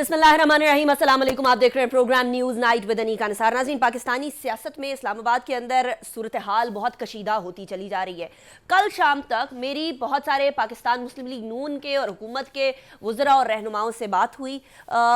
बिस्मिल्लाहिर्रहमानिर्रहीम, अस्सलाम वालेकुम। आप देख रहे हैं program news night with Aneeqa Nisar. नाज़रीन, पाकिस्तानी सियासत में इस्लामाबाद के अंदर सूरत हाल बहुत कशीदा होती चली जा रही है। कल शाम तक मेरी बहुत सारे पाकिस्तान मुस्लिम लीग नून के और हुकूमत के वज़रा और रहनुमाओं से बात हुई।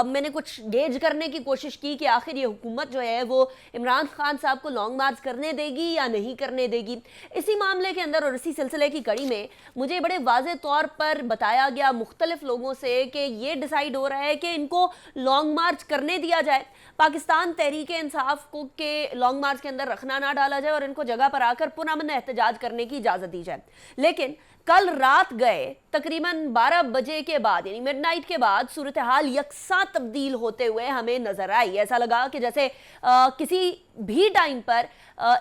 मैंने कुछ गेज करने की कोशिश की कि आखिर ये हुकूमत जो है वो इमरान खान साहब को लॉन्ग मार्च करने देगी या नहीं करने देगी। इसी मामले के अंदर और इसी सिलसिले की कड़ी में मुझे बड़े वाज़े तौर पर बताया गया मुख्तलिफ लोगों से कि ये डिसाइड हो रहा है कि इनको लॉन्ग मार्च करने दिया जाए, पाकिस्तान तहरीक इंसाफ को के लॉन्ग मार्च के अंदर रखना ना डाला जाए और इनको जगह पर आकर पुरअमन एहतजाज करने की इजाज़त दी जाए। लेकिन कल रात गए तकरीबन 12 बजे के बाद यानी मिडनाइट के बाद सूरत हाल यकसा तब्दील होते हुए हमें नजर आई। ऐसा लगा कि जैसे किसी भी टाइम पर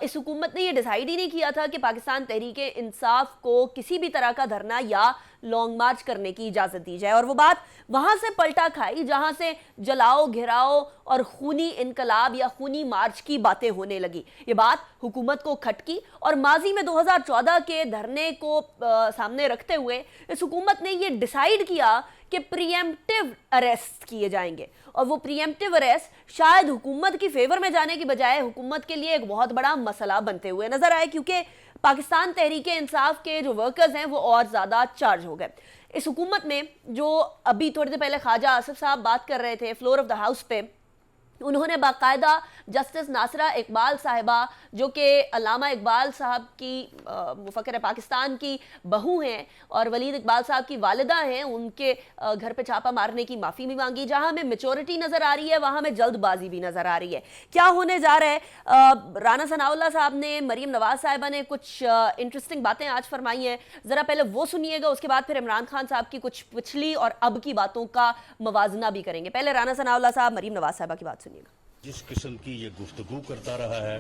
इस हुकूमत ने यह डिसाइड ही नहीं किया था कि पाकिस्तान तहरीक इंसाफ को किसी भी तरह का धरना या लॉन्ग मार्च करने की इजाज़त दी जाए। और वो बात वहाँ से पलटा खाई जहाँ से जलाओ, घिराओ और खूनी इनकलाब या खूनी मार्च की बातें होने लगी। ये बात हुकूमत को खटकी और माजी में 2014 के धरने को सामने रखते हुए इस हुकूमत ने ये डिसाइड किया कि प्रीएम्प्टिव अरेस्ट किए जाएंगे। और वो प्रीएम्प्टिव अरेस्ट शायद हुकूमत की फेवर में जाने की बजाय हुकूमत के लिए एक बहुत बड़ा मसला बनते हुए नजर आए, क्योंकि पाकिस्तान तहरीक इंसाफ के जो वर्कर्स हैं वो और ज़्यादा चार्ज हो गए। इस हुकूमत में जो अभी थोड़ी देर पहले ख्वाजा आसिफ साहब बात कर रहे थे फ्लोर ऑफ द हाउस पे, उन्होंने बाकायदा जस्टिस नासरा इकबाल साहिबा जो कि अल्लामा इकबाल साहब की मुफक्किर पाकिस्तान की बहू हैं और वलीद इकबाल साहब की वालिदा हैं, उनके घर पे छापा मारने की माफ़ी भी मांगी। जहां हमें मेचोरिटी नज़र आ रही है वहां हमें जल्दबाजी भी नज़र आ रही है। क्या होने जा रहा है? राना सनाउल्लाह साहब ने, मरीम नवाज साहिबा ने कुछ इंटरेस्टिंग बातें आज फरमाई हैं, ज़रा पहले वो सुनिएगा, उसके बाद फिर इमरान खान साहब की कुछ पिछली और अब की बातों का मवाजना भी करेंगे। पहले राना सनाउल्लाह साहब, मरीम नवाज साहिबा की बात सुनिएगा। जिस किस्म की ये गुफ्तगू करता रहा है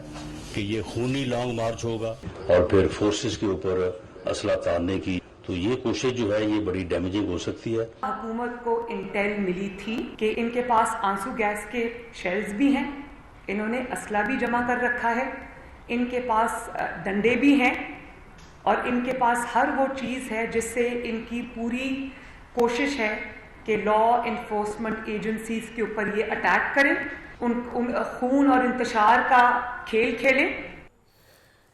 कि ये खूनी लॉन्ग मार्च होगा और फिर फोर्सेस के ऊपर असला तानने की, तो ये कोशिश जो है ये बड़ी डैमेजिंग हो सकती है। हुकूमत को इंटेल मिली थी कि इनके पास आंसू गैस के शेल्स भी हैं, इन्होंने असला भी जमा कर रखा है, इनके पास डंडे भी हैं और इनके पास हर वो चीज़ है जिससे इनकी पूरी कोशिश है कि लॉ इन्फोर्समेंट एजेंसीज के ऊपर ये अटैक करें, उन खून और इंतशार का खेल खेलें।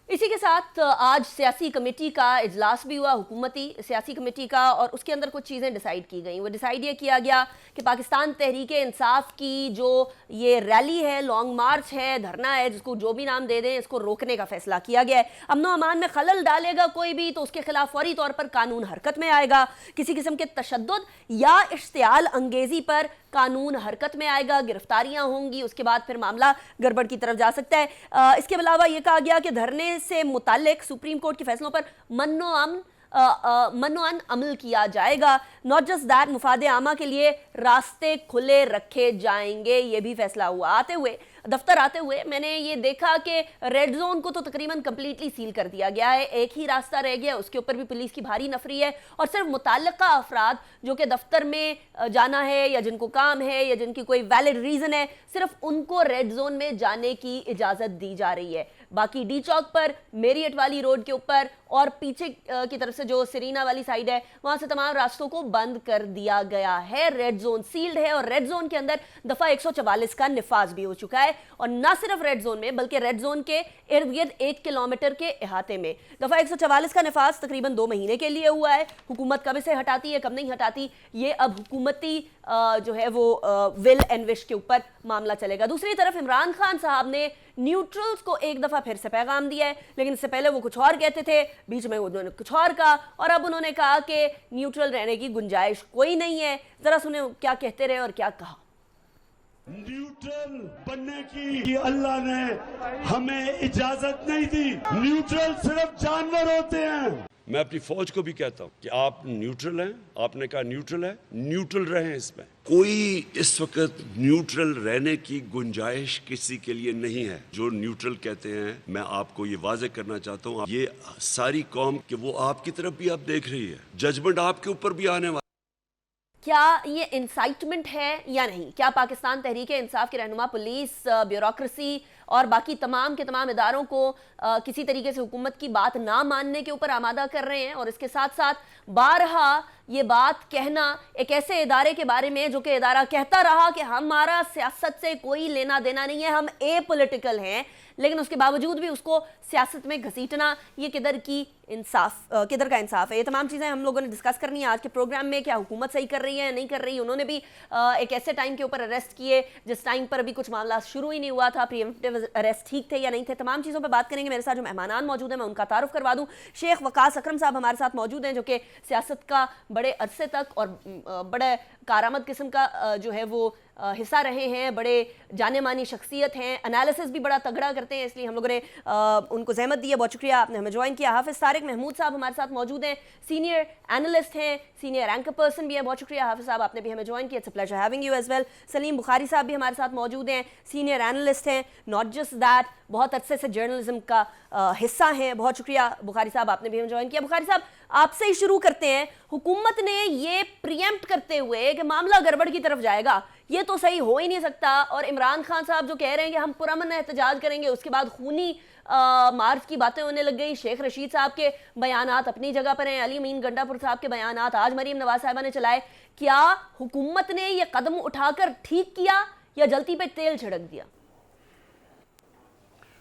इसी के साथ आज सियासी कमेटी का इजलास भी हुआ, हुकूमती सियासी कमेटी का, और उसके अंदर कुछ चीज़ें डिसाइड की गई। वो डिसाइड ये किया गया कि पाकिस्तान तहरीक इंसाफ की जो ये रैली है, लॉन्ग मार्च है, धरना है, जिसको जो भी नाम दे दें, इसको रोकने का फैसला किया गया है। अमनो अमान में खलल डालेगा कोई भी तो उसके खिलाफ फौरी तौर पर कानून हरकत में आएगा। किसी किस्म के तशद्दुद या इश्तियाल अंगेजी पर कानून हरकत में आएगा, गिरफ्तारियां होंगी, उसके बाद फिर मामला गड़बड़ की तरफ जा सकता है। इसके अलावा यह कहा गया कि धरने से मुतालिक सुप्रीम कोर्ट के फैसलों पर मन्नो अमन अमल किया जाएगा। नॉट जस्ट दैट, मुफादे आमा के लिए रास्ते खुले रखे जाएंगे, ये भी फैसला हुआ। दफ्तर आते हुए मैंने ये देखा कि रेड जोन को तो तकरीबन कंप्लीटली सील कर दिया गया है, एक ही रास्ता रह गया, उसके ऊपर भी पुलिस की भारी नफरी है और सिर्फ मुताल्लिका अफराद जो कि दफ्तर में जाना है या जिनको काम है या जिनकी कोई वैलिड रीजन है, सिर्फ उनको रेड जोन में जाने की इजाजत दी जा रही है। बाकी डी चौक पर, मेरियट वाली रोड के ऊपर और पीछे की तरफ से जो सिरीना वाली साइड है वहां से तमाम रास्तों को बंद कर दिया गया है। रेड जोन सील्ड है और रेड जोन के अंदर दफा 144 का निफाज भी हो चुका है। और ना सिर्फ रेड जोन में बल्कि रेड जोन के इर्द गिर्द 1 किलोमीटर के इहाते में दफा 144 का निफाज तकरीबन 2 महीने के लिए हुआ है। हुकूमत कब इसे हटाती है, कब नहीं हटाती, ये अब हुकूमती जो है वो विल एंड विश के ऊपर मामला चलेगा। दूसरी तरफ इमरान खान साहब ने न्यूट्रल्स को एक दफा फिर से पैगाम दिया है, लेकिन इससे पहले वो कुछ और कहते थे, बीच में उन्होंने कुछ और कहा और अब उन्होंने कहा कि न्यूट्रल रहने की गुंजाइश कोई नहीं है। जरा सुने क्या कहते रहे और क्या कहा। न्यूट्रल बनने की अल्लाह ने हमें इजाजत नहीं दी। न्यूट्रल सिर्फ जानवर होते हैं। मैं अपनी फौज को भी कहता हूँ कि आप न्यूट्रल हैं, आपने कहा न्यूट्रल है, न्यूट्रल रहें। इसमें कोई इस वक्त न्यूट्रल रहने की गुंजाइश किसी के लिए नहीं है। जो न्यूट्रल कहते हैं, मैं आपको ये वाजे करना चाहता हूँ, ये सारी कौम कि वो आपकी तरफ भी आप देख रही है, जजमेंट आपके ऊपर भी आने वाला। क्या ये इंसाइटमेंट है या नहीं? क्या पाकिस्तान तहरीक इंसाफ के रहनुमा, पुलिस, ब्यूरोक्रेसी और बाकी तमाम के तमाम इदारों को किसी तरीके से हुकूमत की बात ना मानने के ऊपर आमादा कर रहे हैं? और इसके साथ साथ बारहा یہ بات کہنا ایک ایسے ادارے کے بارے میں جو کہ ادارہ کہتا رہا کہ ہمارا سیاست سے کوئی لینا دینا نہیں ہے, ہم اے پولیٹیکل ہیں, لیکن اس کے باوجود بھی اس کو سیاست میں گھسیٹنا, یہ کدھر کا انصاف ہے. یہ تمام چیزیں ہم لوگوں نے ڈسکس کرنی ہے آج کے پروگرام میں. کیا حکومت صحیح کر رہی ہے نہیں کر رہی؟ انہوں نے بھی ایک ایسے ٹائم کے اوپر اریسٹ کیے جس ٹائم پر ابھی کچھ معاملات شروع ہی نہیں ہوا تھا, پریمپٹیو اریسٹ ٹھیک تھے یا نہیں تھے, تمام چیزوں پہ بات کریں گے. میرے ساتھ جو مہمانان موجود ہیں میں ان کا تعارف کروا دوں. شیخ وقاص اکرم صاحب ہمارے ساتھ موجود ہیں جو کہ سیاست کا بڑے عرصے تک اور بڑے کارآمد قسم کا جو ہے وہ حصہ رہے ہیں, بڑے جانے مانی شخصیت ہیں, انالیسس بھی بڑا تگڑا کرتے ہیں, اس لیے ہم لوگوں نے ان کو زحمت دی ہے. بہت شکریہ آپ نے ہمیں جوائن کیا. حافظ طارق محمود صاحب ہمارے ساتھ موجود ہیں, سینئر اینالسٹ ہیں, سینئر اینکر پرسن بھی ہیں. بہت شکریہ حافظ صاحب آپ نے بھی ہمیں جوائن کیا. It's a pleasure having you as well. Salim Bukhari صاحب بھی ہمارے ساتھ موجود ہیں, سینئر اینالسٹ ہیں, ناٹ جسٹ دیٹ, بہت عرصے سے جرنلزم کا حصہ ہیں. بہت شکریہ بخاری صاحب آپ نے بھی ہمیں جوائن کیا. بخاری صاحب آپ سے ہی شروع کرتے ہیں. حکومت نے یہ پریمپٹ کرتے ہوئے کہ معاملہ گڑبڑ کی طرف جائے گا, یہ تو صحیح ہو ہی نہیں سکتا, اور عمران خان صاحب جو کہہ رہے ہیں کہ ہم پرامن احتجاج کریں گے, اس کے بعد خونی مارچ کی باتیں ہونے لگ گئی. شیخ رشید صاحب کے بیانات اپنی جگہ پر ہیں, علی امین گنڈا پور صاحب کے بیانات, آج مریم نواز صاحبہ نے چلائے. کیا حکومت نے یہ قدم اٹھا کر ٹھیک کیا یا جلتی پہ تیل چھڑک دیا؟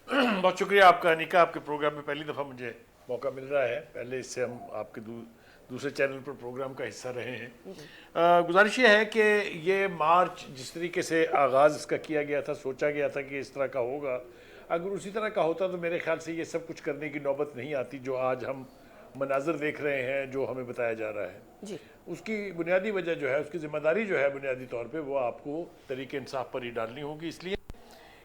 بہت شکریہ آپ کا انیکا, آپ کے پروگرام میں پہلی دفعہ مجھے موقع مل رہا ہے. پہلے اس سے ہم آپ کے دوسرے چینل پر پروگرام کا حصہ رہے ہیں. گزارش یہ ہے کہ یہ مارچ جس طریقے سے آغاز اس کا کیا گیا تھا, سوچا گیا تھا کہ اس طرح کا ہوگا, اگر اسی طرح کا ہوتا تو میرے خیال سے یہ سب کچھ کرنے کی نوبت نہیں آتی جو آج ہم مناظر دیکھ رہے ہیں, جو ہمیں بتایا جا رہا ہے. اس کی بنیادی وجہ جو ہے, اس کی ذمہ داری جو ہے بنیادی طور پہ وہ آپ کو طریق انصاف پر ہی ڈالنی ہوگی, اس لیے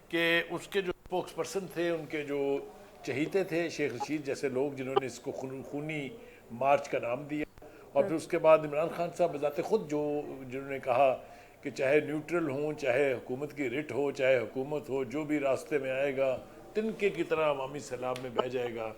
کہ اس کے جو اسپوکس پرسن تھے, ان کے جو چہیتے تھے, شیخ رشید جیسے لوگ جنہوں نے اس کو خونی مارچ کا نام دیا, اور پھر اس کے بعد عمران خان صاحب بذات خود جنہوں نے کہا کہ چاہے نیوٹرل ہوں, چاہے حکومت کی رٹ ہو, چاہے حکومت ہو, جو بھی راستے میں آئے گا تنکے کی طرح عوامی سیلاب میں بہہ جائے گا.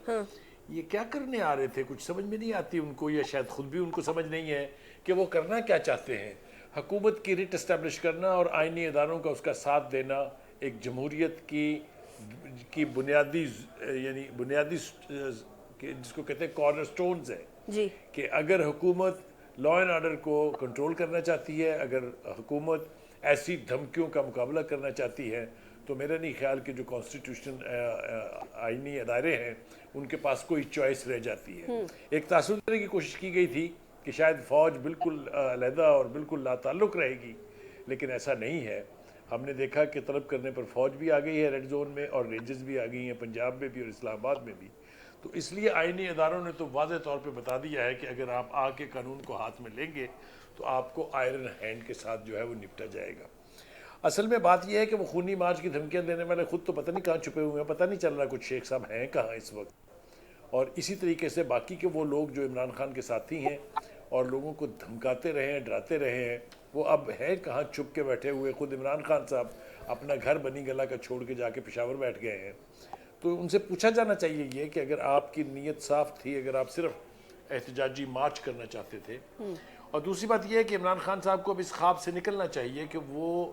یہ کیا کرنے آ رہے تھے؟ کچھ سمجھ میں نہیں آتی ان کو, یا شاید خود بھی ان کو سمجھ نہیں ہے کہ وہ کرنا کیا چاہتے ہیں. حکومت کی رٹ اسٹیبلش کرنا اور آئینی اداروں کا اس کا ساتھ دینا ایک جمہوریت کی بنیادی جس کو کہتے ہیں کارنر سٹونز ہے. جی, کہ اگر حکومت لا اینڈ آرڈر کو کنٹرول کرنا چاہتی ہے, اگر حکومت ایسی دھمکیوں کا مقابلہ کرنا چاہتی ہے, تو میرا نہیں خیال کہ جو کانسٹیٹیوشن آئینی ادارے ہیں ان کے پاس کوئی چوائس رہ جاتی ہے. ایک تاثر دینے کی کوشش کی گئی تھی کہ شاید فوج بالکل علیحدہ اور بالکل لا تعلق رہے گی, لیکن ایسا نہیں ہے. ہم نے دیکھا کہ طلب کرنے پر فوج بھی آ گئی ہے ریڈ زون میں, اور رینجز بھی آ گئی ہیں پنجاب میں بھی اور اسلام آباد میں بھی. تو اس لیے آئینی اداروں نے تو واضح طور پہ بتا دیا ہے کہ اگر آپ آ کے قانون کو ہاتھ میں لیں گے تو آپ کو آئرن ہینڈ کے ساتھ جو ہے وہ نپٹا جائے گا. اصل میں بات یہ ہے کہ وہ خونی مارچ کی دھمکیاں دینے والے خود تو پتہ نہیں کہاں چھپے ہوئے ہیں, پتہ نہیں چل رہا کچھ شیخ صاحب ہیں کہاں اس وقت. اور اسی طریقے سے باقی کے وہ لوگ جو عمران خان کے ساتھی ہیں اور لوگوں کو دھمکاتے رہے ہیں, ڈراتے رہے ہیں, وہ اب ہیں کہاں چھپ کے بیٹھے ہوئے. خود عمران خان صاحب اپنا گھر بنی گلا کا چھوڑ کے جا کے پشاور بیٹھ گئے ہیں. تو ان سے پوچھا جانا چاہیے یہ کہ اگر آپ کی نیت صاف تھی, اگر آپ صرف احتجاجی مارچ کرنا چاہتے تھے. اور دوسری بات یہ ہے کہ عمران خان صاحب کو اب اس خواب سے نکلنا چاہیے کہ وہ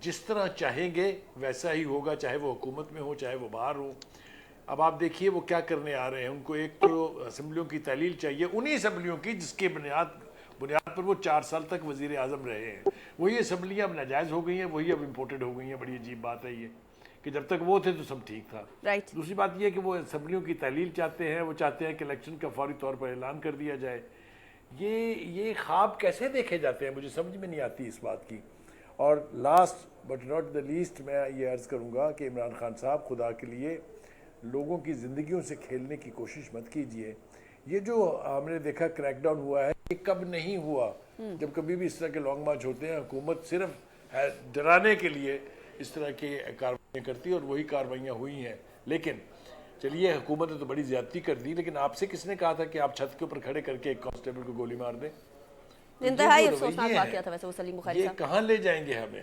جس طرح چاہیں گے ویسا ہی ہوگا, چاہے وہ حکومت میں ہو چاہے وہ باہر ہو. اب آپ دیکھیے وہ کیا کرنے آ رہے ہیں. ان کو ایک تو اسمبلیوں کی تحلیل چاہیے, انہی اسمبلیوں کی جس کے بنیاد پر وہ 4 سال تک وزیر اعظم رہے ہیں. وہی اسمبلیاں اب ناجائز ہو گئی ہیں, وہی اب امپورٹڈ ہو گئی ہیں. بڑی عجیب بات ہے یہ کہ جب تک وہ تھے تو سب ٹھیک تھا. دوسری بات یہ کہ وہ اسمبلیوں کی تحلیل چاہتے ہیں, وہ چاہتے ہیں کہ الیکشن کا فوری طور پر اعلان کر دیا جائے. یہ خواب کیسے دیکھے جاتے ہیں, مجھے سمجھ میں نہیں آتی اس بات کی. اور last but not the least میں یہ عرض کروں گا کہ عمران خان صاحب خدا کے لیے لوگوں کی زندگیوں سے کھیلنے کی کوشش مت کیجیے. یہ جو ہم نے دیکھا کریک ڈاؤن ہوا ہے, یہ کب نہیں ہوا. جب کبھی بھی اس طرح کے لانگ مارچ ہوتے ہیں, حکومت صرف ڈرانے کے لیے اس طرح کی کارروائیاں کرتی ہے, اور وہی کارروائیاں ہوئی ہیں. لیکن چلیے حکومت نے تو بڑی زیادتی کر دی, لیکن آپ سے کس نے کہا تھا کہ آپ چھت کے اوپر کھڑے کر کے ایک کانسٹیبل کو گولی مار دیں؟ انتہائی افسوسناک واقعہ تھا ویسے وہ سلیم بخاری یہ صاحب. کہاں لے جائیں گے ہمیں,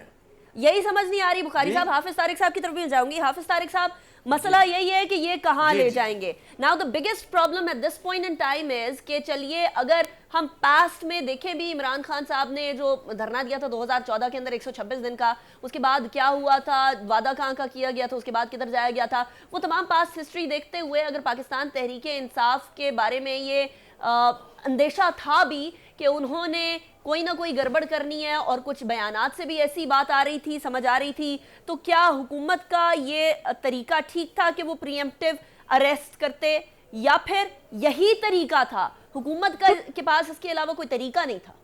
یہی سمجھ نہیں آ رہی بخاری صاحب. حافظ طارق صاحب کی طرف بھی جاؤں گی. حافظ طارق صاحب, مسئلہ یہی ہے کہ یہ کہاں لے جائیں گے. Now the biggest problem at this point in time is کہ چلیے اگر ہم پاسٹ میں دیکھیں بھی, عمران خان صاحب نے جو دھرنا دیا تھا 2014 کے اندر 126 دن کا, اس کے بعد کیا ہوا تھا, وعدہ کہاں کا کیا گیا تھا, اس کے بعد کدھر جایا گیا تھا, وہ تمام پاسٹ ہسٹری دیکھتے ہوئے اگر پاکستان تحریک انصاف کے بارے میں یہ अंदेशा था भी कि उन्होंने कोई ना कोई गड़बड़ करनी है, और कुछ बयानात से भी ऐसी बात आ रही थी, समझ आ रही थी। तो क्या हुकूमत का ये तरीका ठीक था कि वो प्रीएम्प्टिव अरेस्ट करते, या फिर यही तरीका था, हुकूमत का के पास इसके अलावा कोई तरीका नहीं था?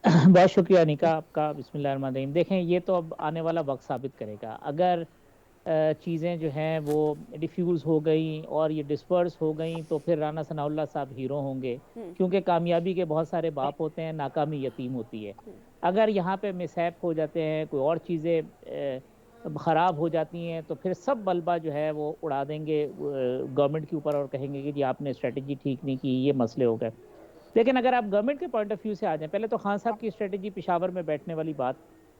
बहुत शुक्रिया अनिका आपका। बिस्मिल्लाहिर्रहमानिर्रहीम। देखें, ये तो अब आने वाला वक्त साबित करेगा। अगर चीज़ें जो हैं वो डिफ्यूज़ हो गई और ये डिस्पर्स हो गई तो फिर राना सनाउल्लाह साहब हीरो होंगे, क्योंकि कामयाबी के बहुत सारे बाप होते हैं, नाकामी यतीम होती है। अगर यहाँ पे मिसहैप हो जाते हैं, कोई और चीज़ें ख़राब हो जाती हैं, तो फिर सब बलबा जो है वो उड़ा देंगे गवर्नमेंट के ऊपर और कहेंगे कि जी आपने स्ट्रेटजी ठीक नहीं की, ये मसले हो गए। लेकिन अगर आप गवर्नमेंट के पॉइंट ऑफ व्यू से आ जाएं, पहले तो खान साहब की स्ट्रेटजी पेशावर में बैठने वाली बात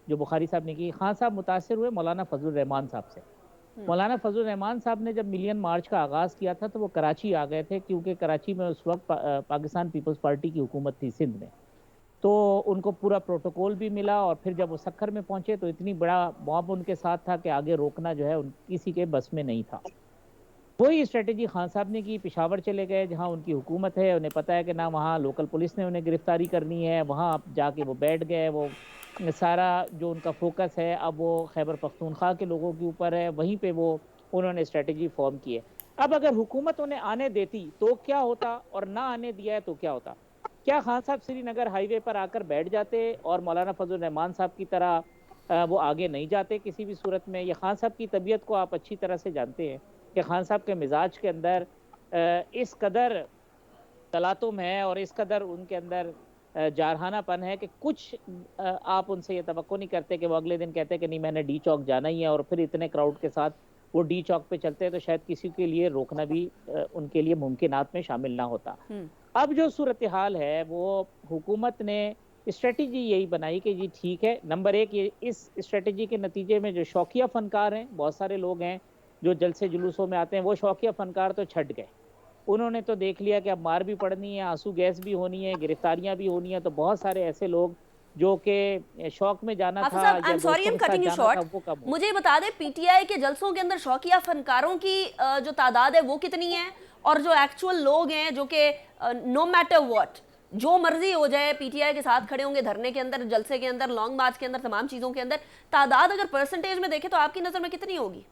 जो बुखारी साहब ने की, खान साहब मुतासिर हुए मौलाना फजलुर रहमान साहब से। मौलाना फजलुर रहमान साहब ने जब मिलियन मार्च का आगाज़ किया था तो वो कराची आ गए थे, क्योंकि कराची में उस वक्त पाकिस्तान पीपल्स पार्टी की हुकूमत थी सिंध में। तो उनको पूरा प्रोटोकॉल भी मिला, और फिर जब वो सक्खर में पहुंचे तो इतनी बड़ा मॉब उनके साथ था कि आगे रोकना जो है किसी के बस में नहीं था। वही स्ट्रेटजी खान साहब ने की, पेशावर चले गए जहां उनकी हुकूमत है, उन्हें पता है कि ना वहां लोकल पुलिस ने उन्हें गिरफ्तारी करनी है, वहां जाके वो बैठ गए। वो सारा जो उनका फोकस है अब वो खैबर पख्तूनख्वा के लोगों के ऊपर है, वहीं पे वो उन्होंने स्ट्रेटजी फॉर्म की है। अब अगर हुकूमत उन्हें आने देती तो क्या होता, और ना आने दिया है तो क्या होता? क्या खान साहब श्रीनगर हाईवे पर आकर बैठ जाते और मौलाना फजलुर रहमान साहब की तरह वो आगे नहीं जाते किसी भी सूरत में? या खान साहब की तबीयत को आप अच्छी तरह से जानते हैं कि खान साहब के मिजाज के अंदर इस कदर तलातुम है और इस कदर उनके अंदर जारहानापन है कि कुछ आप उनसे ये तवक्को नहीं करते कि वो अगले दिन कहते हैं कि नहीं मैंने डी चौक जाना ही है, और फिर इतने क्राउड के साथ वो डी चौक पे चलते हैं, तो शायद किसी के लिए रोकना भी उनके लिए मुमकिनात में शामिल ना होता। अब जो सूरत हाल है वो हुकूमत ने स्ट्रेटजी यही बनाई कि जी ठीक है, नंबर एक ये इस स्ट्रेटजी के नतीजे में जो शौकिया फनकार हैं, बहुत सारे लोग हैं जो जलसे जुलूसों में आते हैं, वो शौकिया फनकार तो छट गए। उन्होंने तो देख लिया कि अब मार भी पड़नी है, आंसू गैस भी होनी है, गिरफ्तारियां भी होनी है, तो बहुत सारे ऐसे लोग जो कि शौक में जाना था या दोस्तों के साथ जाना था, वो कम हो। मुझे बता दें, पीटीआई के जलसों के अंदर शौकिया फनकारों की जो तादाद है वो कितनी है, और जो एक्चुअल लोग हैं जो कि नो मैटर व्हाट जो मर्जी हो जाए पीटीआई के साथ खड़े होंगे धरने के अंदर, जलसे के अंदर, लॉन्ग मार्च के अंदर, तमाम चीजों के अंदर, तादाद अगर परसेंटेज में देखें तो आपकी नजर में कितनी होगी?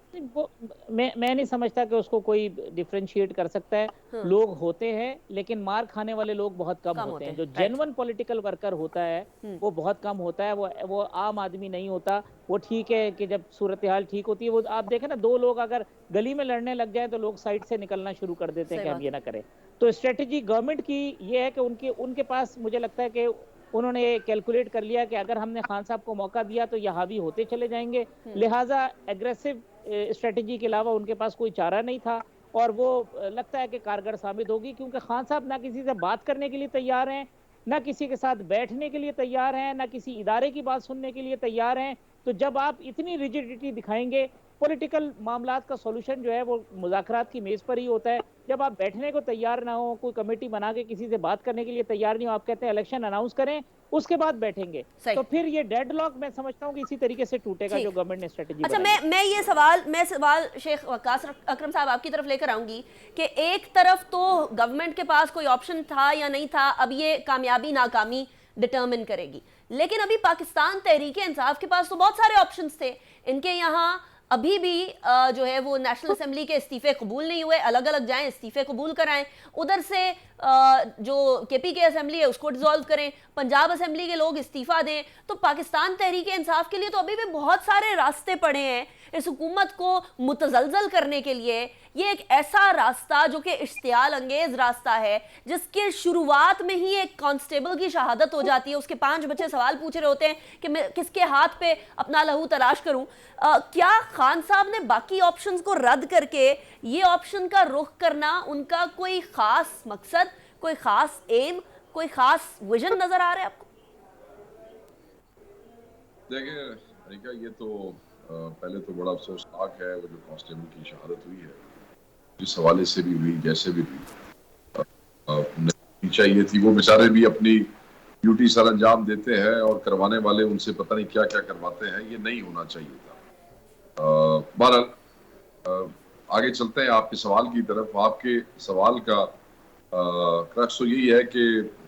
मैं नहीं समझता कि उसको कोई डिफरेंशिएट कर सकता है। लोग होते हैं, लेकिन मार खाने वाले लोग बहुत कम होते हैं। जो जेन्युइन पॉलिटिकल वर्कर होता है वो बहुत कम होता है, वो आम आदमी नहीं होता। वो ठीक है कि जब सूरत हाल ठीक होती है, वो आप देखें ना, दो लोग अगर गली में लड़ने लग जाए तो लोग साइड से निकलना शुरू कर देते हैं कि हम ये ना करें। तो स्ट्रेटजी गवर्नमेंट की ये है कि उनके पास मुझे लगता है कि उन्होंने कैलकुलेट कर लिया कि अगर हमने खान साहब को मौका दिया तो ये हावी होते चले जाएंगे, लिहाजा एग्रेसिव स्ट्रेटजी के अलावा उनके पास कोई चारा नहीं था, और वो लगता है कि कारगर साबित होगी, क्योंकि खान साहब ना किसी से बात करने के लिए तैयार हैं, ना किसी के साथ बैठने के लिए तैयार हैं, ना किसी इदारे की बात सुनने के लिए तैयार हैं। तो जब आप इतनी रिजिडिटी दिखाएंगे, पॉलिटिकल मामलात का सॉल्यूशन जो है वो मुज़ाकरात की मेज़ पर ही होता है। जब आप बैठने को तैयार ना हो, कोई कमेटी बना के किसी से बात करने के लिए तैयार नहीं हो, आप कहते हैं इलेक्शन अनाउंस करें उसके बाद बैठेंगे, तो फिर ये डेडलॉक मैं समझता हूँ कि इसी तरीके से टूटेगा जो गवर्नमेंट ने स्ट्रेटजी। अच्छा, मैं सवाल शेख वकास अकरम साहब आपकी तरफ लेकर आऊंगी कि एक तरफ तो गवर्नमेंट के पास कोई ऑप्शन था या नहीं था, अब ये कामयाबी नाकामी डिटर्मिन करेगी, लेकिन अभी पाकिस्तान तहरीक इंसाफ के पास तो बहुत सारे ऑप्शंस थे। इनके यहाँ अभी भी जो है वो नेशनल असेंबली के इस्तीफे कबूल नहीं हुए, अलग अलग जाएं, इस्तीफे कबूल कराएं, उधर से जो केपी के असेंबली है उसको डिसॉल्व करें, पंजाब असेंबली के लोग इस्तीफा दें। तो पाकिस्तान तहरीक इंसाफ के लिए तो अभी भी बहुत सारे रास्ते पड़े हैं इस हुकूमत को मुतजलजल करने के लिए। ये एक ऐसा रास्ता जो कि इश्तियाल अंगेज रास्ता है, जिसके शुरुआत में ही एक कांस्टेबल की शहादत हो जाती है, उसके 5 बच्चे सवाल पूछ रहे होते हैं कि मैं किसके हाथ पे अपना लहू तलाश करूं। क्या खान साहब ने बाकी ऑप्शंस को रद्द करके ये ऑप्शन का रुख करना, उनका कोई खास मकसद, कोई खास एम, कोई खास विजन नजर आ रहा है आपको? देखिए अनिका, ये तो पहले तो बड़ा अफसोसनाक है वो जो कांस्टेबल की शहादत हुई है, जिस हवाले से भी हुई, जैसे भी हुई, चाहिए थी। वो बेचारे भी अपनी ड्यूटी सर अंजाम देते हैं और करवाने वाले उनसे पता नहीं क्या क्या करवाते हैं, ये नहीं होना चाहिए था। बहरहाल آگے چلتے ہیں آپ کے سوال کی طرف. آپ کے سوال کا کرکس تو یہی ہے کہ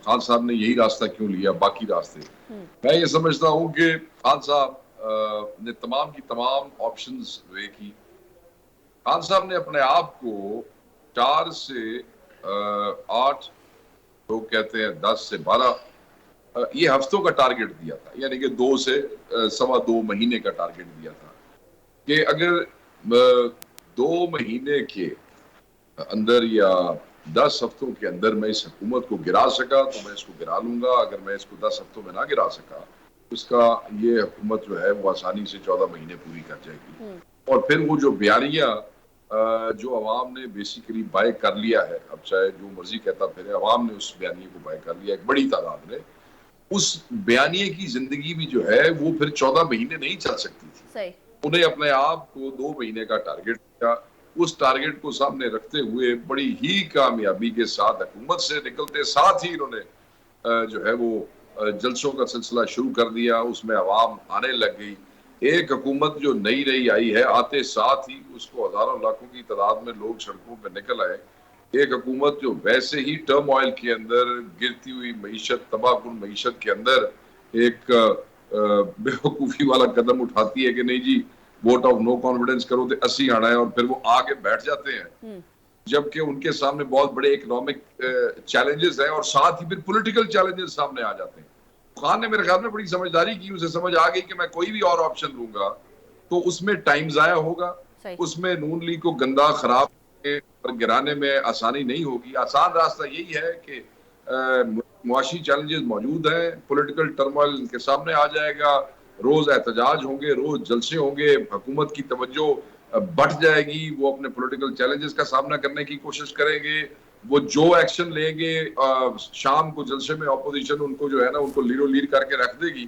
خان صاحب نے یہی راستہ کیوں لیا باقی راستے. میں یہ سمجھتا ہوں کہ خان صاحب نے تمام کی تمام آپشنز وے کی. خان صاحب نے اپنے آپ کو 4 سے 8 لوگ کہتے ہیں 10 سے 12 یہ ہفتوں کا ٹارگٹ دیا تھا, یعنی کہ 2 سے 2.25 مہینے کا ٹارگٹ دیا تھا کہ اگر 2 مہینے کے اندر یا 10 ہفتوں کے اندر میں اس حکومت کو گرا سکا تو میں اس کو گرا لوں گا. اگر میں اس کو 10 ہفتوں میں نہ گرا سکا اس کا یہ حکومت جو ہے وہ آسانی سے 14 مہینے پوری کر جائے گی. اور پھر وہ جو بیانیہ جو عوام نے بیسیکلی بائی کر لیا ہے, اب چاہے جو مرضی کہتا پھر عوام نے اس بیانیے کو بائی کر لیا, ایک بڑی تعداد نے, اس بیانیے کی زندگی بھی جو ہے وہ پھر 14 مہینے نہیں چل سکتی تھی. انہیں اپنے آپ کو 2 مہینے کا ٹارگٹ دیا. اس ٹارگٹ کو سامنے رکھتے ہوئے بڑی ہی کامیابی کے ساتھ حکومت سے نکلتے ساتھ ہی انہوں نے جو ہے وہ جلسوں کا سلسلہ شروع کر دیا. اس میں عوام آنے لگ گئی. ایک حکومت جو نئی نئی آئی ہے, آتے ساتھ ہی اس کو ہزاروں لاکھوں کی تعداد میں لوگ سڑکوں پہ نکل آئے. ایک حکومت جو ویسے ہی ٹرم آئل کے اندر, گرتی ہوئی معیشت, تباہ کن معیشت کے اندر ایک بیوقوفی والا قدم اٹھاتی ہے کہ نہیں جی ووٹ آف نو کانفیڈنس کرو تو 80 آنا ہے, اور پھر وہ آگے بیٹھ جاتے ہیں, جبکہ ان کے سامنے بہت بڑے اکنامک چیلنجز ہیں اور ساتھ ہی پھر پولیٹیکل چیلنجز سامنے آ جاتے ہیں. خان نے میرے خیال میں بڑی سمجھداری کی, اسے سمجھ آ گئی کہ میں کوئی بھی اور آپشن لوں گا تو اس میں ٹائم ضائع ہوگا, اس میں نون لیگ کو گندا خراب اور گرانے میں آسانی نہیں ہوگی. آسان راستہ یہی ہے کہ معاشی چیلنجز موجود ہیں, پولیٹیکل ٹرموائل ان کے سامنے آ جائے گا, روز احتجاج ہوں گے, روز جلسے ہوں گے, حکومت کی توجہ بڑھ جائے گی, وہ اپنے پولیٹیکل چیلنجز کا سامنا کرنے کی کوشش کریں گے, وہ جو ایکشن لیں گے شام کو جلسے میں اپوزیشن ان کو جو ہے نا ان کو لیرو لیر کر کے رکھ دے گی.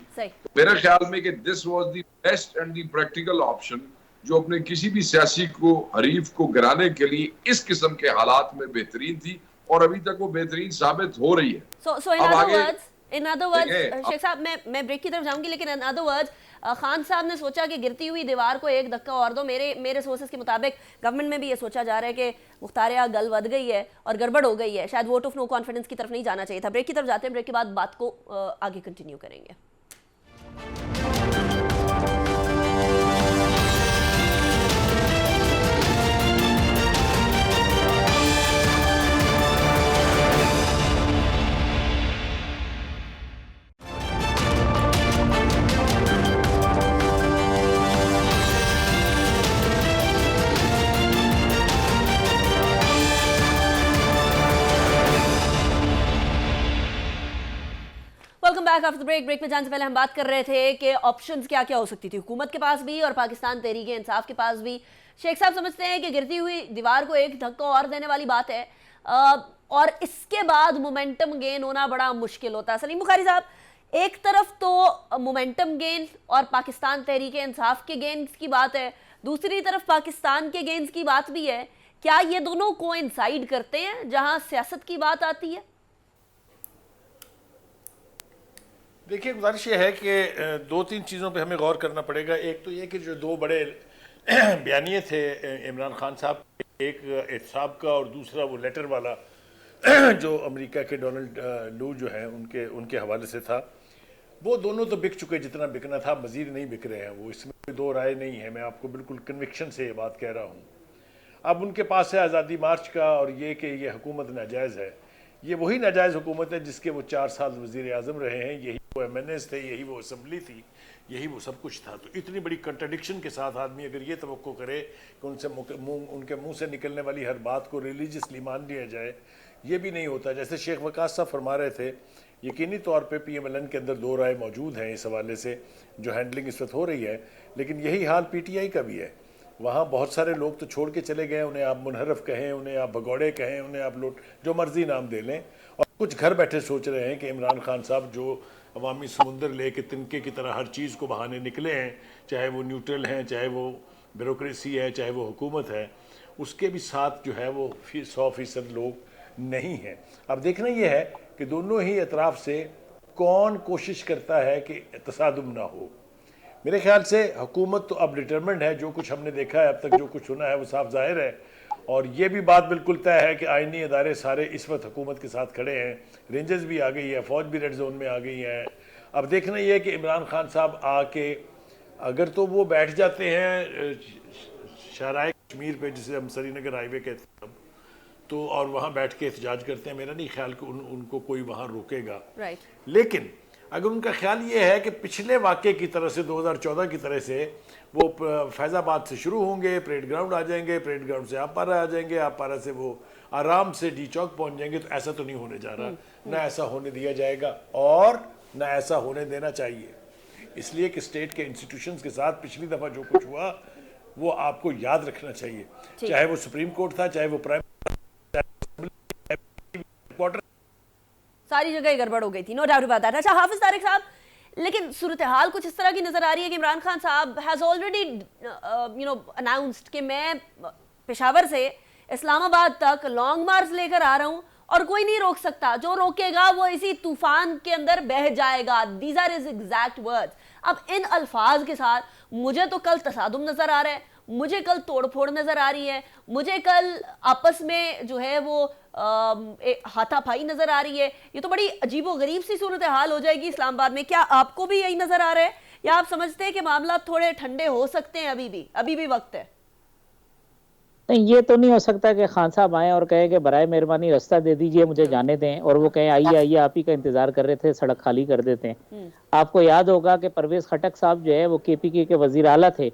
میرے خیال میں کہ this was the best and the practical option جو اپنے کسی بھی سیاسی کو حریف کو گرانے کے لیے اس قسم کے حالات میں بہترین تھی, اور ابھی تک وہ بہترین ثابت ہو رہی ہے. in other words شیخ صاحب میں بریک کی طرف جاؤں گی, لیکن in other words خان صاحب نے سوچا کہ گرتی ہوئی دیوار کو ایک دھکا اور دو. میرے سورسز کے مطابق گورنمنٹ میں بھی یہ سوچا جا رہا ہے کہ مختاریہ گل ود گئی ہے اور گڑبڑ ہو گئی ہے, شاید ووٹ آف نو کانفیڈنس کی طرف نہیں جانا چاہیے تھا. بریک کی طرف جاتے ہیں, بریک کے بعد بات کو آگے کنٹینیو کریں گے. ویلکم بیک آفٹر بریک میں جانے سے پہلے ہم بات کر رہے تھے کہ آپشنز کیا کیا ہو سکتی تھی حکومت کے پاس بھی اور پاکستان تحریک انصاف کے پاس بھی. شیخ صاحب سمجھتے ہیں کہ گرتی ہوئی دیوار کو ایک دھکا اور دینے والی بات ہے اور اس کے بعد مومنٹم گین ہونا بڑا مشکل ہوتا ہے. سلیم بخاری صاحب, ایک طرف تو مومنٹم گین اور پاکستان تحریک انصاف کے گینز کی بات ہے, دوسری طرف پاکستان کے گینز کی بات بھی ہے. کیا یہ دونوں کوئنسائیڈ کرتے ہیں جہاں سیاست کی بات آتی ہے؟ دیکھیے گزارش یہ ہے کہ 2-3 چیزوں پہ ہمیں غور کرنا پڑے گا. ایک تو یہ کہ جو 2 بڑے بیانیے تھے عمران خان صاحب, ایک احتساب کا اور دوسرا وہ لیٹر والا جو امریکہ کے ڈونلڈ لو جو ہیں ان کے حوالے سے تھا, وہ دونوں تو بک چکے جتنا بکنا تھا, مزید نہیں بک رہے ہیں. وہ اس میں کوئی 2 رائے نہیں ہے, میں آپ کو بالکل کنوکشن سے یہ بات کہہ رہا ہوں. اب ان کے پاس ہے آزادی مارچ کا اور یہ کہ یہ حکومت ناجائز ہے. یہ وہی ناجائز حکومت ہے جس کے وہ 4 سال وزیر اعظم رہے ہیں, یہی وہ ایم این ایز تھے, یہی وہ اسمبلی تھی, یہی وہ سب کچھ تھا. تو اتنی بڑی کنٹرڈکشن کے ساتھ آدمی اگر یہ توقع کرے کہ ان کے منہ سے نکلنے والی ہر بات کو ریلیجیسلی مان لیا جائے, یہ بھی نہیں ہوتا. جیسے شیخ وقاص صاحب فرما رہے تھے, یقینی طور پہ پی ایم ایل این کے اندر 2 رائے موجود ہیں اس حوالے سے جو ہینڈلنگ اس وقت ہو رہی ہے, لیکن یہی حال پی ٹی آئی کا بھی ہے. وہاں بہت سارے لوگ تو چھوڑ کے چلے گئے, انہیں آپ منحرف کہیں, انہیں آپ بھگوڑے کہیں, انہیں آپ جو مرضی نام دے لیں, اور کچھ گھر بیٹھے سوچ رہے ہیں کہ عمران خان صاحب جو عوامی سمندر لے کے تنکے کی طرح ہر چیز کو بہانے نکلے ہیں, چاہے وہ نیوٹرل ہیں, چاہے وہ بیوروکریسی ہے, چاہے وہ حکومت ہے, اس کے بھی ساتھ جو ہے وہ 100% لوگ نہیں ہیں. اب دیکھنا یہ ہے کہ دونوں ہی اطراف سے کون کوشش کرتا ہے کہ تصادم نہ ہو. میرے خیال سے حکومت تو اب ڈٹرمنڈ ہے, جو کچھ ہم نے دیکھا ہے اب تک, جو کچھ سنا ہے وہ صاف ظاہر ہے اور یہ بھی بات بالکل طے ہے کہ آئینی ادارے سارے اس وقت حکومت کے ساتھ کھڑے ہیں، رینجرز بھی آ گئی ہے، فوج بھی ریڈ زون میں آ گئی ہے. اب دیکھنا یہ ہے کہ عمران خان صاحب آ کے اگر تو وہ بیٹھ جاتے ہیں شاہراہ کشمیر پہ جسے ہم سری نگر ہائی وے کہتے ہیں تو، اور وہاں بیٹھ کے احتجاج کرتے ہیں، میرا نہیں خیال کہ ان کو کوئی وہاں روکے گا. لیکن اگر ان کا خیال یہ ہے کہ پچھلے واقعے کی طرح سے 2014 کی طرح سے وہ فیض آباد سے شروع ہوں گے، پریڈ گراؤنڈ آ جائیں گے، پریڈ گراؤنڈ سے آپ پارا آ جائیں گے، آپ پارا سے وہ آرام سے ڈی چوک پہنچ جائیں گے، تو ایسا تو نہیں ہونے جا رہا. نہ ایسا ہونے دیا جائے گا اور نہ ایسا ہونے دینا چاہیے. اس لیے کہ اسٹیٹ کے انسٹیٹیوشنز کے ساتھ پچھلی دفعہ جو کچھ ہوا وہ آپ کو یاد رکھنا چاہیے، چاہے وہ سپریم کورٹ تھا، چاہے وہ پرائم کوارٹر، ساری جگہ گڑبڑ ہو گئی تھی. No doubt about that. اچھا حافظ طارق صاحب، لیکن صورتحال کچھ اس طرح کی نظر آ رہی ہے کہ عمران خان صاحب ہیز آلریڈی اناؤنسڈ کہ میں پشاور سے اسلام آباد تک لانگ مارچ لے کر آ رہا ہوں اور کوئی نہیں روک سکتا، جو روکے گا وہ اسی طوفان کے اندر بہہ جائے گا. These are his exact words. اب ان الفاظ کے ساتھ مجھے تو کل تصادم نظر آ رہا ہے، مجھے کل توڑ پھوڑ نظر آ رہی ہے، مجھے کل آپس میں جو ہے وہ ہاتھا پائی نظر آ رہی ہے. یہ تو بڑی عجیب و غریب سی صورتحال ہو جائے گی اسلام آباد میں. کیا آپ کو بھی یہی نظر آ رہا ہے یا آپ سمجھتے ہیں کہ معاملات تھوڑے ٹھنڈے ہو سکتے ہیں؟ ابھی بھی وقت ہے. نہیں، یہ تو نہیں ہو سکتا کہ خان صاحب آئیں اور کہیں کہ برائے مہربانی راستہ دے دیجئے، مجھے جانے دیں، اور وہ کہیں آئیے آئیے آپ ہی کا انتظار کر رہے تھے، سڑک خالی کر دیتے ہیں. آپ کو یاد ہوگا کہ پرویز خٹک صاحب جو ہے وہ کے پی کے وزیر اعلیٰ تھے،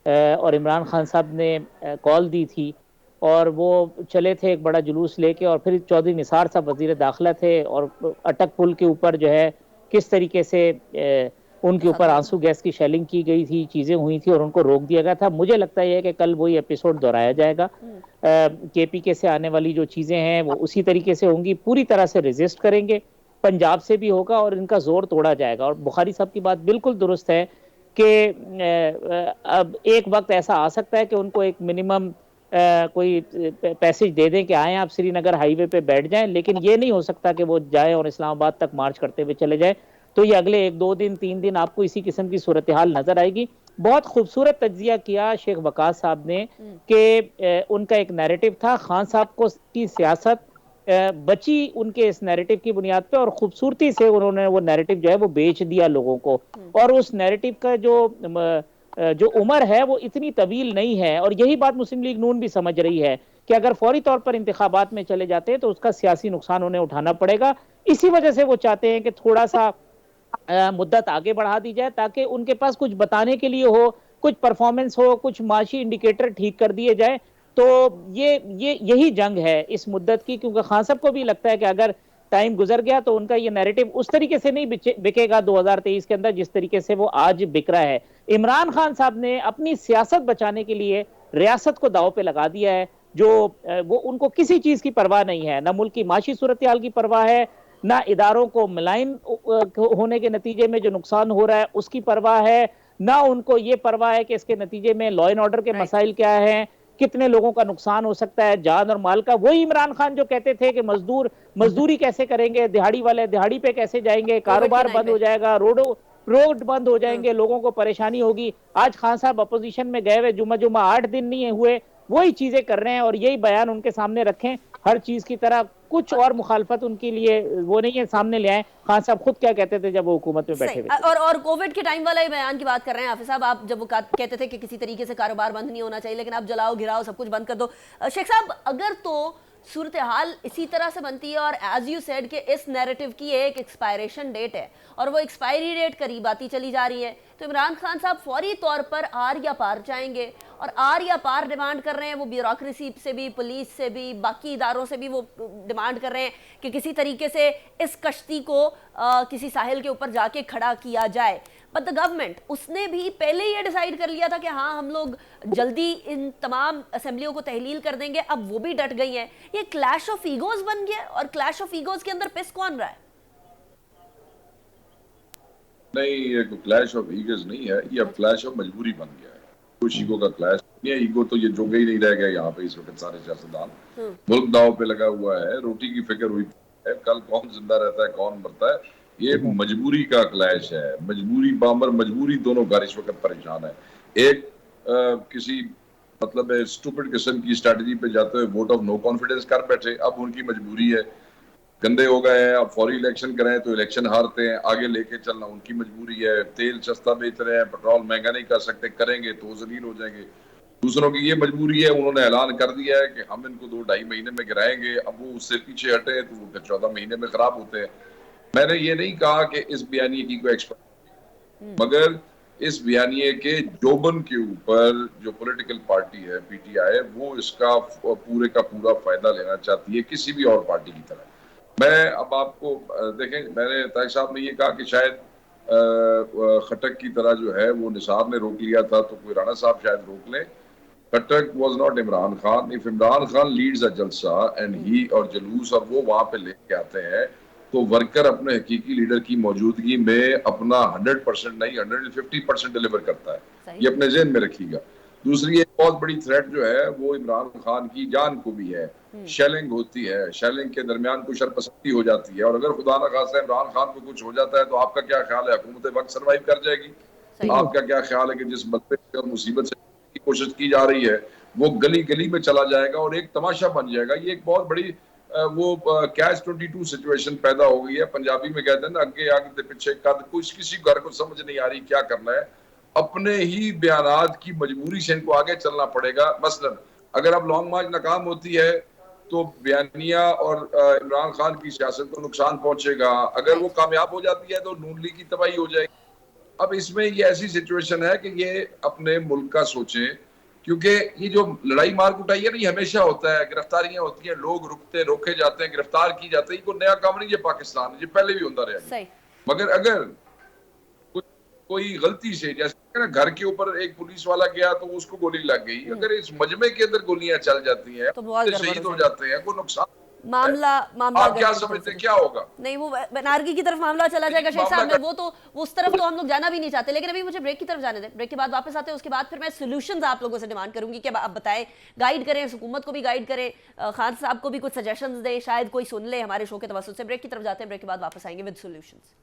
اور عمران خان صاحب نے کال دی تھی اور وہ چلے تھے ایک بڑا جلوس لے کے، اور پھر چودھری نثار صاحب وزیر داخلہ تھے، اور اٹک پل کے اوپر جو ہے کس طریقے سے ان کے اوپر آنسو گیس کی شیلنگ کی گئی تھی، چیزیں ہوئی تھی اور ان کو روک دیا گیا تھا. مجھے لگتا ہے کہ کل وہی ایپیسوڈ دہرایا جائے گا. کے پی کے سے آنے والی جو چیزیں ہیں وہ اسی طریقے سے ہوں گی، پوری طرح سے ریزسٹ کریں گے. پنجاب سے بھی ہوگا اور ان کا زور توڑا جائے گا. اور بخاری صاحب کی بات بالکل درست ہے کہ اب ایک وقت ایسا آ سکتا ہے کہ ان کو ایک منیمم کوئی پیسج دے دیں کہ آئیں آپ سری نگر ہائی وے پہ بیٹھ جائیں، لیکن یہ نہیں ہو سکتا کہ وہ جائیں اور اسلام آباد تک مارچ کرتے ہوئے چلے جائیں. تو یہ اگلے 1-2 دن 3 دن آپ کو اسی قسم کی صورتحال نظر آئے گی. بہت خوبصورت تجزیہ کیا شیخ وقاص صاحب نے کہ ان کا ایک نیریٹو تھا، خان صاحب کو کی سیاست بچی ان کے اس نیریٹو کی بنیاد پہ، اور خوبصورتی سے انہوں نے وہ نیریٹو جو ہے وہ بیچ دیا لوگوں کو. اور اس نیریٹو کا جو عمر ہے وہ اتنی طویل نہیں ہے، اور یہی بات مسلم لیگ نون بھی سمجھ رہی ہے کہ اگر فوری طور پر انتخابات میں چلے جاتے ہیں تو اس کا سیاسی نقصان انہیں اٹھانا پڑے گا. اسی وجہ سے وہ چاہتے ہیں کہ تھوڑا سا مدت آگے بڑھا دی جائے تاکہ ان کے پاس کچھ بتانے کے لیے ہو، کچھ پرفارمنس ہو، کچھ معاشی انڈیکیٹر ٹھیک کر دیے جائیں. تو یہی جنگ ہے اس مدت کی، کیونکہ خان صاحب کو بھی لگتا ہے کہ اگر ٹائم گزر گیا تو ان کا یہ نیریٹو اس طریقے سے نہیں بکے گا 2023 کے اندر جس طریقے سے وہ آج بک رہا ہے. عمران خان صاحب نے اپنی سیاست بچانے کے لیے ریاست کو داؤ پہ لگا دیا ہے، جو وہ ان کو کسی چیز کی پرواہ نہیں ہے، نہ ملک کی معاشی صورتحال کی پرواہ ہے، نہ اداروں کو ملائم ہونے کے نتیجے میں جو نقصان ہو رہا ہے اس کی پرواہ ہے، نہ ان کو یہ پرواہ ہے کہ اس کے نتیجے میں لا اینڈ آرڈر کے مسائل کیا ہیں، کتنے لوگوں کا نقصان ہو سکتا ہے جان اور مال کا. وہی عمران خان جو کہتے تھے کہ مزدوری کیسے کریں گے، دیہاڑی والے دیہاڑی پہ کیسے جائیں گے، کاروبار بند ہو جائے گا، روڈ بند ہو جائیں گے، لوگوں کو پریشانی ہوگی. آج خان صاحب اپوزیشن میں گئے ہوئے جمعہ 8 دن نہیں ہوئے، وہی چیزیں کر رہے ہیں اور یہی بیان ان کے سامنے رکھیں. ہر چیز کی طرح کچھ اور مخالفت ان کے لیے وہ نہیں ہے، سامنے لے آئیں. خان صاحب خود کیا کہتے تھے جب وہ حکومت میں بیٹھے ہوئے تھے؟ اور کووڈ کے ٹائم والا ہی بیان کی بات کر رہے ہیں حافظ صاحب. آپ جب وہ کہتے تھے کہ کسی طریقے سے کاروبار بند نہیں ہونا چاہیے، لیکن آپ جلاؤ گراؤ سب کچھ بند کر دو. شیخ صاحب، اگر تو صورتحال اسی طرح سے بنتی ہے اور ایز یو سیڈ کہ اس نیریٹو کی ایک ایکسپائریشن ڈیٹ ہے اور وہ ایکسپائری ڈیٹ قریب آتی چلی جا رہی ہے، تو عمران خان صاحب فوری طور پر آر یا پار جائیں گے. اور آر یا پار ڈیمانڈ کر رہے ہیں، وہ بیوروکریسی سے بھی، پولیس سے بھی، باقی اداروں سے بھی وہ ڈیمانڈ کر رہے ہیں کہ کسی طریقے سے اس کشتی کو کسی ساحل کے اوپر جا کے کھڑا کیا جائے. بٹ دا گورنمنٹ اس نے بھی پہلے یہ ڈیسائیڈ کر لیا تھا کہ ہاں ہم لوگ جلدی ان تمام اسمبلیوں کو تحلیل کر دیں گے. اب وہ بھی ڈٹ گئی ہیں. یہ کلیش آف ایگوز بن گیا، اور کلیش آف ایگوز کے اندر پس کون رہا ہے؟ نہیں، یہ کلیش آف ایگوز نہیں ہے، یہ اب کلیش آف مجبوری بن گیا ہے. کچھ ایگو کا کلیش نہیں ہے. ایگو تو یہ جو گئی نہیں رہ گیا یہاں پہ اس وقت. سارے سیاستدان ملک داؤ پہ لگا ہوا ہے، روٹی کی فکر ہوئی ہے، کل کون زندہ رہتا ہے کون مرتا ہے. یہ مجبوری کا کلیش ہے. مجبوری بامر مجبوری دونوں گھر اس وقت پریشان ہے. ایک کسی मतलब है स्टूपिड किस्म की स्ट्रेटजी पे जाते हुए वोट ऑफ नो कॉन्फिडेंस कर बैठे। अब उनकी मजबूरी है, गंदे हो गए हैं, अब फौरी इलेक्शन कराएं तो इलेक्शन हारते हैं, आगे लेके चलना उनकी मजबूरी है। तेल सस्ता बेच रहे हैं, पेट्रोल महंगा नहीं कर सकते, करेंगे तो जलील हो जाएंगे। दूसरों की ये मजबूरी है, उन्होंने ऐलान कर दिया है कि हम इनको 2-2.5 महीने में गिराएंगे। अब वो उससे पीछे हटे तो वो 14 महीने में खराब होते हैं। मैंने ये नहीं कहा कि इस बयानिए की कोई एक्सपर्ट, मगर इस बयानिए के जोबन के ऊपर जो पॉलिटिकल पार्टी है पीटीआई, वो इसका पूरे का पूरा फायदा लेना चाहती है किसी भी और पार्टी की तरह। मैं अब आपको देखें, मैंने तारिक साहब ने ये कहा कि शायद खट्टक की तरह जो है वो निसार ने रोक लिया था तो कोई राणा साहब शायद रोक लें। Khattak was not Imran Khan. If Imran Khan leads a जलसा एंड ही और जुलूस और वो वहां पे लेके आते हैं तो वर्कर अपने हकीकी लीडर की मौजूदगी में अपना 100% नहीं 150% डिलीवर करता है। ये अपने ज़हन में रखिएगा। दूसरी एक बहुत बड़ी थ्रेट जो है वो इमरान खान की जान को भी है। शेलिंग होती है, शेलिंग के दरमियान कुछ शरपसंदी हो जाती है, और अगर खुदा न खास्ता इमरान खान को कुछ हो जाता है तो आपका क्या ख्याल है, हुकूमत वक्त सर्वाइव कर जाएगी? आपका क्या ख्याल है कि जिस बदले और मुसीबत से की कोशिश की जा रही है वो गली गली में चला जाएगा और एक तमाशा बन जाएगा? ये एक बहुत बड़ी वो कैच 22 सिचुएशन पैदा हो गई है। पंजाबी में कहते हैं ना, आगे आगे पीछे कद, कुछ किसी घर को समझ नहीं आ रही क्या करना है। अपने ही बयानात की मजबूरी से इनको आगे चलना पड़ेगा। मसलन अगर अब लॉन्ग मार्च नाकाम होती है तो बयानिया और इमरान खान की सियासत को नुकसान पहुंचेगा। अगर वो कामयाब हो जाती है तो नून लीग की तबाही हो जाएगी। अब इसमें ये ऐसी सिचुएशन है कि ये अपने मुल्क का सोचें, क्योंकि ये जो लड़ाई मार कुटाई है नहीं हमेशा होता है, गिरफ्तारियां होती हैं, लोग रोके जाते हैं, गिरफ्तार की जाते हैं। ये कोई नया काम नहीं है पाकिस्तान, ये पहले भी होता रहा। मगर अगर कोई गलती से, जैसे ना घर के ऊपर एक पुलिस वाला गया तो उसको गोली लग गई, अगर इस मजमे के अंदर गोलियां चल जाती हैं तो शहीद हो जाते हैं, कोई नुकसान मामला आप क्या समझते हैं क्या होगा? नहीं, वो नारगी की तरफ मामला चला जाएगा शेख साहब में, वो तो उस तरफ तो हम लोग जाना भी नहीं चाहते। लेकिन अभी मुझे ब्रेक की तरफ जाने दें, ब्रेक के बाद वापस आते हैं, उसके बाद फिर मैं सॉल्यूशंस आप लोगों से डिमांड करूंगी कि आप बताएं, गाइड करें, हुकूमत को भी गाइड करें, खान साहब को भी कुछ सजेशंस दें, शायद कोई सुन ले हमारे शो के तवज्जुह से। ब्रेक की तरफ जाते हैं, ब्रेक के बाद वापस आएंगे with solutions.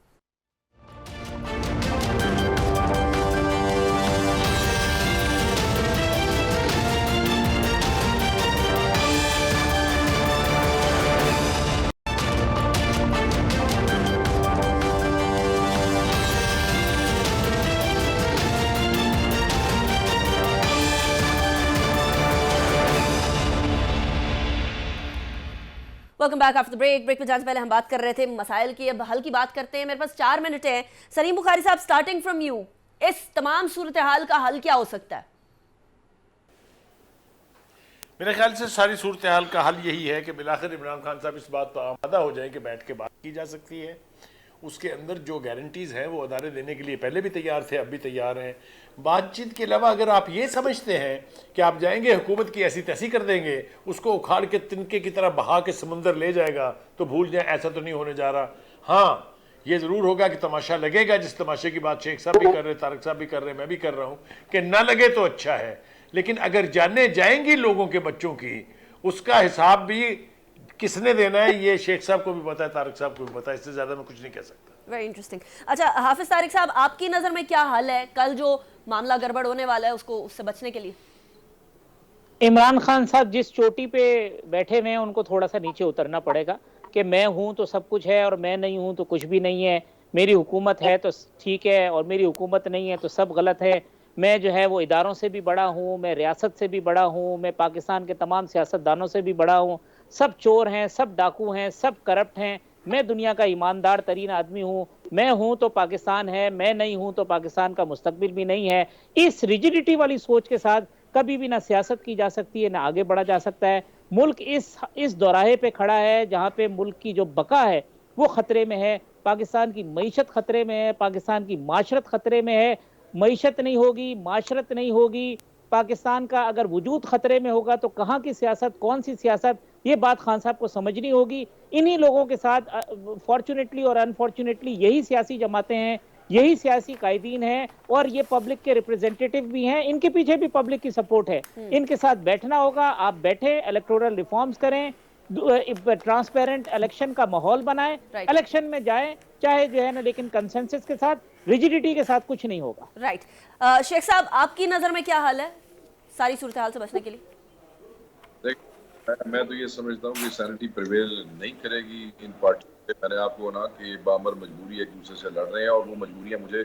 Welcome back after the break. Break में जाने से पहले हम बात कर रहे थे मसाइल की, अब हल की बात करते हैं। मेरे पास 4 मिनट है। सलीम बुखारी साहब, स्टार्टिंग फ्रॉम यू, इस तमाम सूरत हाल का हल क्या हो सकता है? मेरे ख्याल से सारी सूरत हाल का हल यही है कि बिलाखिर इमरान खान साहब इस बात पर आमादा हो जाए कि बैठ के बात की जा सकती है। उसके अंदर जो गारंटीज़ हैं वो अदारे देने के लिए पहले भी तैयार थे, अब भी तैयार हैं। बातचीत के अलावा अगर आप ये समझते हैं कि आप जाएंगे हुकूमत की ऐसी तैसी कर देंगे, उसको उखाड़ के तिनके की तरह बहा के समंदर ले जाएगा, तो भूल जाए, ऐसा तो नहीं होने जा रहा। हाँ, ये ज़रूर होगा कि तमाशा लगेगा, जिस तमाशे की बात शेख साहब भी कर रहे, तारिक साहब भी कर रहे, मैं भी कर रहा हूँ, कि ना लगे तो अच्छा है। लेकिन अगर जाने जाएंगी लोगों के बच्चों की, उसका हिसाब भी किसने देना है ये शेख साहब को भी पता है, तारिक साहब को भी पता है। इससे ज़्यादा मैं कुछ नहीं कह सकता। Very interesting. अच्छा हाफिज तारिक साहब, आपकी नज़र में क्या हल है कल जो मामला गड़बड़ होने वाला है उसको, उससे बचने के लिए? इमरान खान साहब जिस चोटी पे बैठे हुए हैं उनको थोड़ा सा नीचे उतरना पड़ेगा कि मैं हूं तो सब कुछ है और मैं नहीं हूं तो कुछ भी नहीं है। मेरी हुकूमत है तो ठीक है और मेरी हुकूमत नहीं है तो सब गलत है। मैं जो है वो इदारों से भी बड़ा हूँ, मैं रियासत से भी बड़ा हूँ, मैं पाकिस्तान के तमाम सियासतदानों से भी बड़ा हूँ। सब चोर हैं, सब डाकू हैं, सब करप्ट हैं। मैं दुनिया का ईमानदार तरीन आदमी हूँ। मैं हूँ तो पाकिस्तान है, मैं नहीं हूँ तो पाकिस्तान का मुस्तकबिल भी नहीं है। इस रिजिडिटी वाली सोच के साथ कभी भी ना सियासत की जा सकती है, ना आगे बढ़ा जा सकता है। मुल्क इस दौराहे पे खड़ा है जहाँ पे मुल्क की जो बका है वो खतरे में है। पाकिस्तान की मईशत खतरे में है, पाकिस्तान की माशरत खतरे में है। मईशत नहीं होगी, माशरत नहीं होगी, पाकिस्तान का अगर वजूद खतरे में होगा तो कहाँ की सियासत, कौन सी सियासत, ये बात खान साहब को समझनी होगी। इन्हीं लोगों के साथ फॉर्चुनेटली और अनफॉर्चुनेटली यही सियासी जमातें हैं, यही सियासी कायदीन हैं और ये पब्लिक के रिप्रेजेंटेटिव भी हैं। इनके पीछे भी पब्लिक की सपोर्ट है। इनके साथ बैठना होगा। आप बैठे, इलेक्टोरल रिफॉर्म्स करें, ट्रांसपेरेंट इलेक्शन का माहौल बनाएं, इलेक्शन में जाएं, चाहे जो है ना, लेकिन कंसेंसस के साथ, रिजिडिटी के साथ कुछ नहीं होगा। राइट। शेख साहब, आपकी नजर में क्या हाल है? सारी सूरत हाल से बचने के लिए? मैं तो ये समझता हूँ कि सैनिटी प्रिवेल नहीं करेगी इन पार्टी पे। मैंने आपको ना कि बामर मजबूरी एक दूसरे से लड़ रहे हैं और वो मजबूरियां मुझे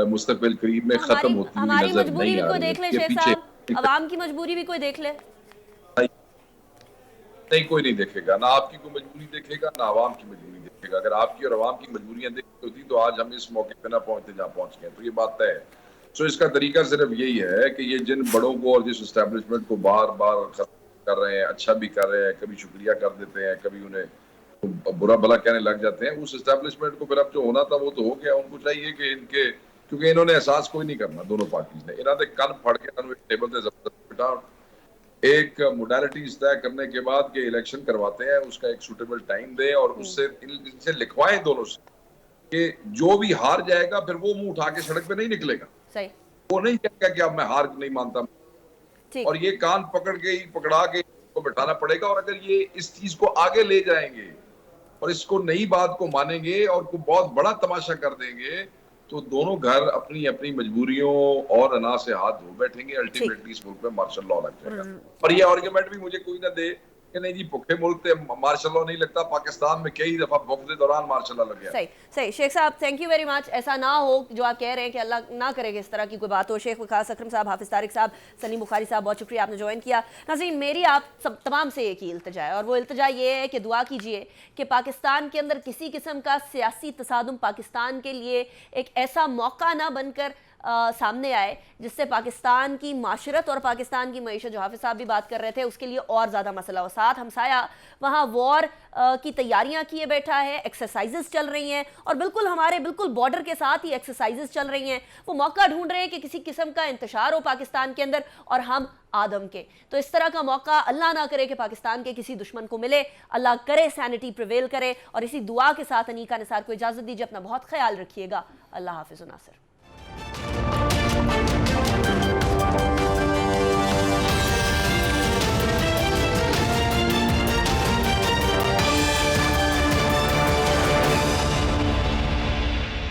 मुस्तकबिल करीब में खत्म होती हुई हमारी नजर मजबूरी नहीं भी आ कोई रही देख ले है। शेख साहब, अवाम की मजबूरी भी कोई देख ले। नहीं, कोई नहीं देखेगा, ना आपकी कोई मजबूरी देखेगा ना आवाम की मजबूरी देखेगा। अगर आपकी और आवाम की मजबूरियां देखी होती तो आज हम इस मौके पे ना पहुंचते जहाँ पहुंच गए। तो ये बात तय है। सो इसका तरीका सिर्फ यही है कि ये जिन बड़ों को और जिस एस्टेब्लिशमेंट को बार बार कर रहे हैं, अच्छा भी कर रहे हैं, कभी शुक्रिया कर देते हैं, कभी उन्हें बुरा भला कहने लग जाते हैं, उस एस्टेब्लिशमेंट को फिर अब जो होना था वो तो हो गया। उनको चाहिए कि इनके, क्योंकि इन्होंने एहसास कोई नहीं करना, दोनों पार्टीज ने इन्होंने कन फड़ के टेबल से जबरदस्त बिठा एक मोडालिटीज तय करने के बाद के इलेक्शन करवाते हैं, उसका एक सुटेबल टाइम दें और उससे इनसे लिखवाएं दोनों से कि जो भी हार जाएगा फिर वो मुंह उठा के सड़क पे नहीं निकलेगा। सही। वो नहीं कहेगा कि अब मैं हार नहीं मानता, और ये कान पकड़ के ही पकड़ा के को बिठाना पड़ेगा। और अगर ये इस चीज को आगे ले जाएंगे और इसको नई बात को मानेंगे और को बहुत बड़ा तमाशा कर देंगे तो दोनों घर अपनी अपनी मजबूरियों और अना से हाथ धो बैठेंगे। अल्टीमेटली इस मुल्क में मार्शल लॉ लग जाएगा। और ये आर्गुमेंट भी मुझे कोई ना दे कि नहीं जी भूखे मुल्क थे मार्शल लॉ नहीं लगता। पाकिस्तान में कई दफा भूख के दौरान मार्शल लॉ लग गया। सही सही। शेख साहब थैंक यू वेरी मच। ऐसा ना हो जो आप कह रहे हैं कि अल्लाह ना करे कि इस तरह की कोई बात हो। शेख वकास अकरम साहब, हाफिज तारिक साहब, सलीम बुखारी साहब, बहुत शुक्रिया आपने ज्वाइन किया। नाज़रीन, मेरी आप सब तमाम से एक ही इल्तिजा है और वो इल्तिजा ये है कि दुआ कीजिए कि पाकिस्तान के अंदर किसी किस्म का सियासी तसादुम पाकिस्तान के लिए एक ऐसा मौका ना बनकर सामने आए जिससे पाकिस्तान की माशरत और पाकिस्तान की मईशत, जो हाफिज साहब भी बात कर रहे थे, उसके लिए और ज़्यादा मसला हो। साथ हमसाया वहाँ वॉर की तैयारियां किए बैठा है, एक्सरसाइजेस चल रही हैं और बिल्कुल हमारे बिल्कुल बॉर्डर के साथ ही एक्सरसाइजेस चल रही हैं। वो मौका ढूंढ रहे हैं कि किसी किस्म का इंतशार हो पाकिस्तान के अंदर और हम आदम के। तो इस तरह का मौका अल्लाह ना करे कि पाकिस्तान के किसी दुश्मन को मिले। अल्लाह करे सैनिटी प्रिवेल करे। और इसी दुआ के साथ अनीका निसार को इजाज़त दीजिए। अपना बहुत ख्याल रखिएगा। अल्लाह हाफिज़ नासिर।